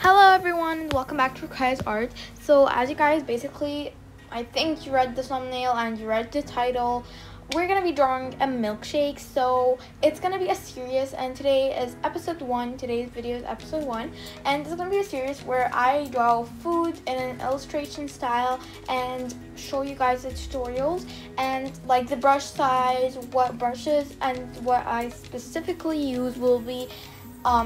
Hello everyone and welcome back to Kai's Art. So as you guys basically, I think you read the thumbnail and you read the title, we're gonna be drawing a milkshake. So it's gonna be a series, and today is episode 1. Today's video is episode 1, and this is gonna be a series where I draw food in an illustration style and show you guys the tutorials and like the brush size, what brushes and what I specifically use will be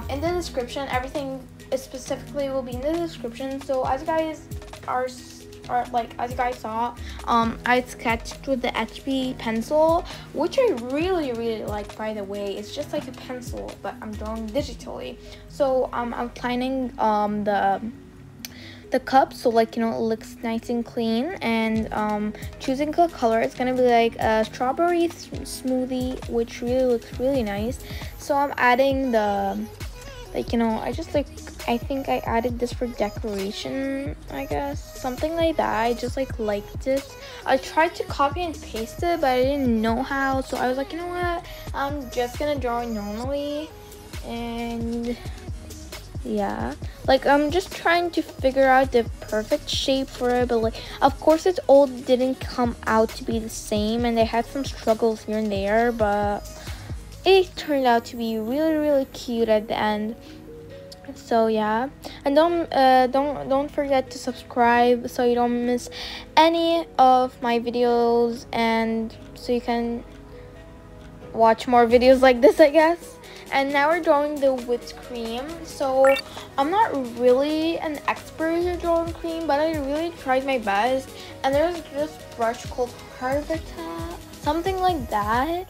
in the description. Everything specifically will be in the description. So as you guys as you guys saw, I sketched with the HB pencil, which I really like, by the way. It's just like a pencil, but I'm drawing digitally. So I'm outlining the cup, so like, you know, it looks nice and clean, and choosing a color. It's gonna be like a strawberry smoothie, which really looks really nice. So I'm adding the, like, you know, I think I added this for decoration, I guess, something like that. I just liked this. I tried to copy and paste it, but I didn't know how, so I was like, you know what, I'm just gonna draw it normally. And yeah, like, I'm just trying to figure out the perfect shape for it, but like, of course it all didn't come out to be the same, and they had some struggles here and there, but it turned out to be really cute at the end. So yeah, and don't forget to subscribe so you don't miss any of my videos, and so you can watch more videos like this, I guess. And now we're drawing the whipped cream. So I'm not really an expert at drawing cream, but I really tried my best. And there's this brush called Hartz, something like that.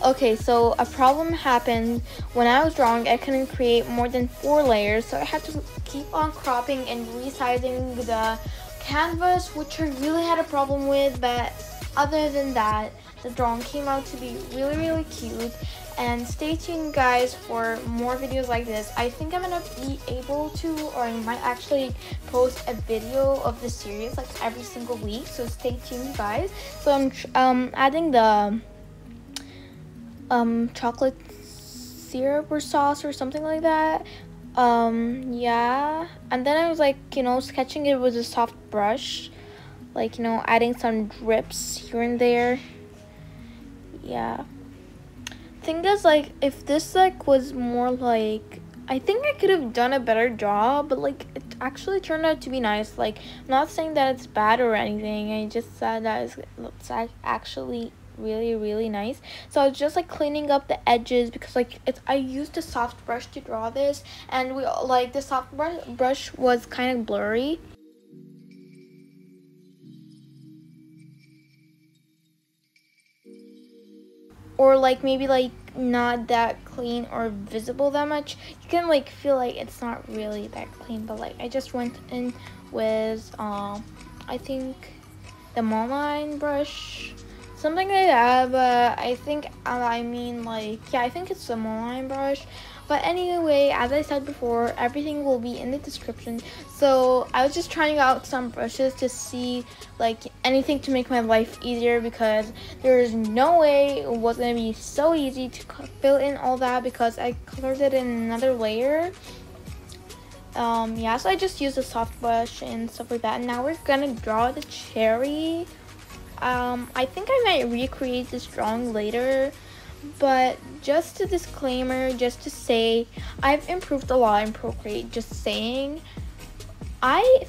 Okay, so a problem happened when I was drawing. I couldn't create more than 4 layers, so I had to keep on cropping and resizing the canvas, which I really had a problem with. But other than that, the drawing came out to be really cute. And stay tuned, guys, for more videos like this. I think I'm gonna be able to, or I might actually post a video of the series like every single week, so stay tuned, guys. So I'm adding the chocolate syrup or sauce or something like that. Yeah, and then I was like, you know, sketching it with a soft brush, like, you know, adding some drips here and there. Yeah, thing is, like, if this like was more like, I think I could have done a better job, but like, it actually turned out to be nice. Like, I'm not saying that it's bad or anything, I just said that it's actually really nice. So I was just like cleaning up the edges, because like I used a soft brush to draw this, and the soft brush was kind of blurry. Or like maybe like not that clean or visible that much. You can like feel like it's not really that clean, but like I just went in with I think the monoline brush, something like that. But I think I think it's the monoline brush. But anyway, as I said before, everything will be in the description. So I was just trying out some brushes to see like anything to make my life easier, because there is no way it was gonna be so easy to fill in all that, because I colored it in another layer. Yeah, so I just used a soft brush and stuff like that. And now we're gonna draw the cherry. I think I might recreate this drawing later, but just a disclaimer, just to say, I've improved a lot in Procreate. Just saying, I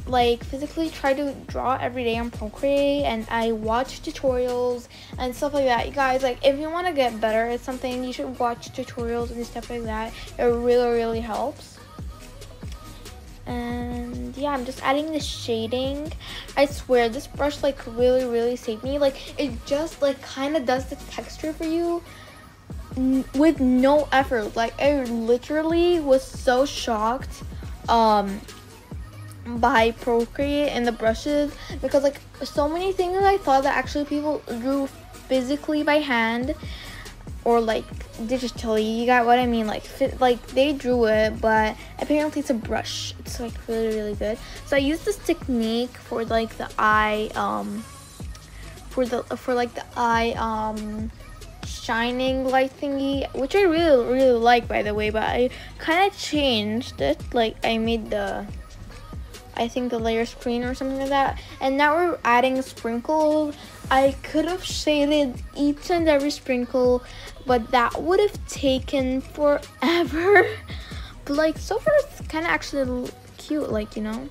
like physically try to draw every day on Procreate, and I watch tutorials and stuff like that. You guys, like, if you want to get better at something, you should watch tutorials and stuff like that. It really helps. And yeah, I'm just adding the shading. I swear this brush like really saved me. Like, it just like kind of does the texture for you with no effort. Like, I literally was so shocked by Procreate and the brushes, because like so many things I thought that actually people drew physically by hand or like digitally, you got what I mean, like they drew it, but apparently it's a brush. It's like really good. So I used this technique for like the eye shining light thingy, which I really like, by the way, but I kind of changed it. Like, I made the, I think, the layer screen or something like that, and now we're adding sprinkles. I could have shaded each and every sprinkle, but that would have taken forever. But like, so far it's kind of actually cute, like, you know.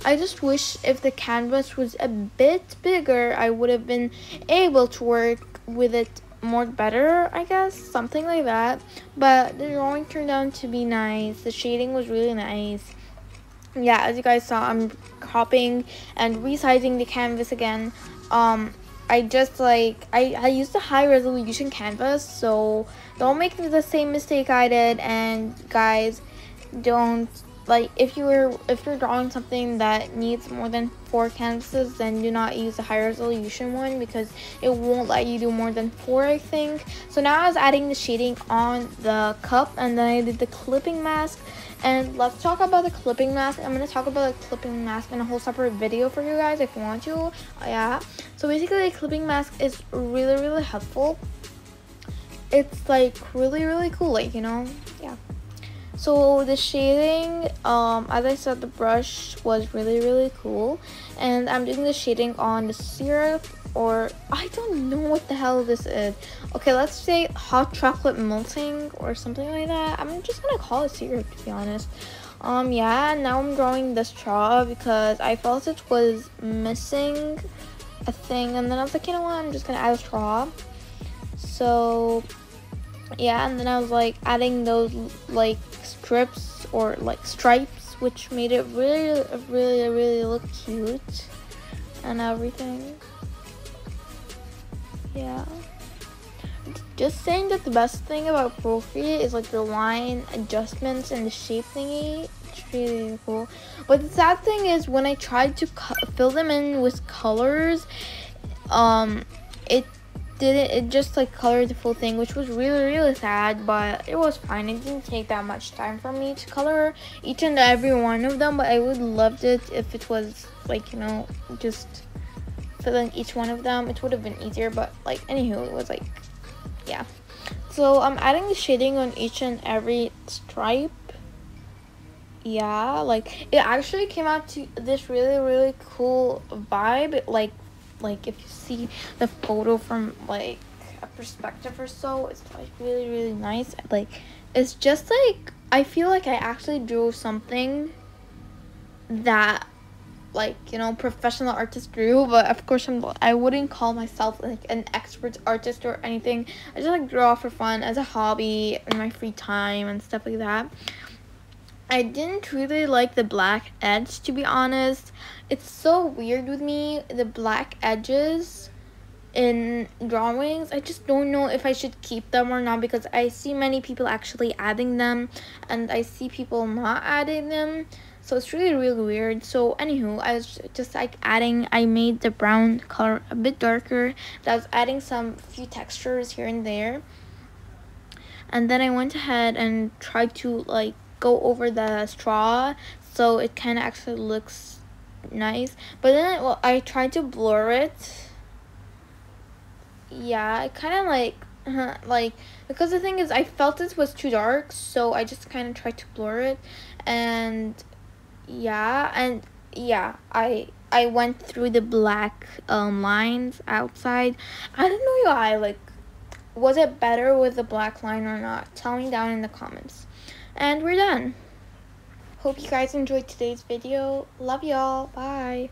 I just wish if the canvas was a bit bigger, I would have been able to work with it more better, I guess, something like that. But the drawing turned out to be nice. The shading was really nice. Yeah, as you guys saw, I'm cropping and resizing the canvas again. I just like, I used a high resolution canvas, so don't make the same mistake I did. And guys, don't, like, if you're drawing something that needs more than 4 canvases, then do not use a high resolution one, because it won't let you do more than 4, I think. So now I was adding the shading on the cup, and then I did the clipping mask. And let's talk about the clipping mask. I'm going to talk about the clipping mask in a whole separate video for you guys if you want to. Yeah, so basically the clipping mask is really helpful. It's like really cool, like, you know. Yeah, so the shading, as I said, the brush was really cool, and I'm doing the shading on the syrup, or I don't know what the hell this is. Okay, let's say hot chocolate melting or something like that. I'm just gonna call it syrup, to be honest. Yeah, now I'm drawing the straw because I felt it was missing a thing, and then I was like, you know what, I'm just gonna add a straw. So yeah, and then I was like adding those like strips or like stripes, which made it really look cute and everything. Yeah, just saying that the best thing about Procreate is like the line adjustments and the shape thingy. It's really cool, but the sad thing is when I tried to fill them in with colors, it just like colored the full thing, which was really sad, but it was fine. It didn't take that much time for me to color each and every one of them, but I would loved it if it was like, you know, just filling each one of them. It would have been easier, but like, anywho, it was like, yeah. So I'm adding the shading on each and every stripe. Yeah, like it actually came out to this really cool vibe. Like if you see the photo from like a perspective or so, it's like really nice. Like, it's just like, I feel like I actually drew something that, like, you know, professional artists drew, but of course I wouldn't call myself like an expert artist or anything. I just like draw for fun as a hobby in my free time and stuff like that. I didn't really like the black edge, to be honest. It's so weird with me, the black edges in drawings. I just don't know if I should keep them or not, because I see many people actually adding them and I see people not adding them. So it's really weird. So anywho, I was just like adding, I made the brown color a bit darker. I was adding some few textures here and there. And then I went ahead and tried to like go over the straw so it kind of actually looks nice, but then I tried to blur it. Yeah, I kind of like because the thing is I felt it was too dark, so I just kind of tried to blur it. And yeah, I went through the black lines outside. I don't know why, like, was it better with the black line or not? Tell me down in the comments. And we're done. Hope you guys enjoyed today's video. Love y'all. Bye.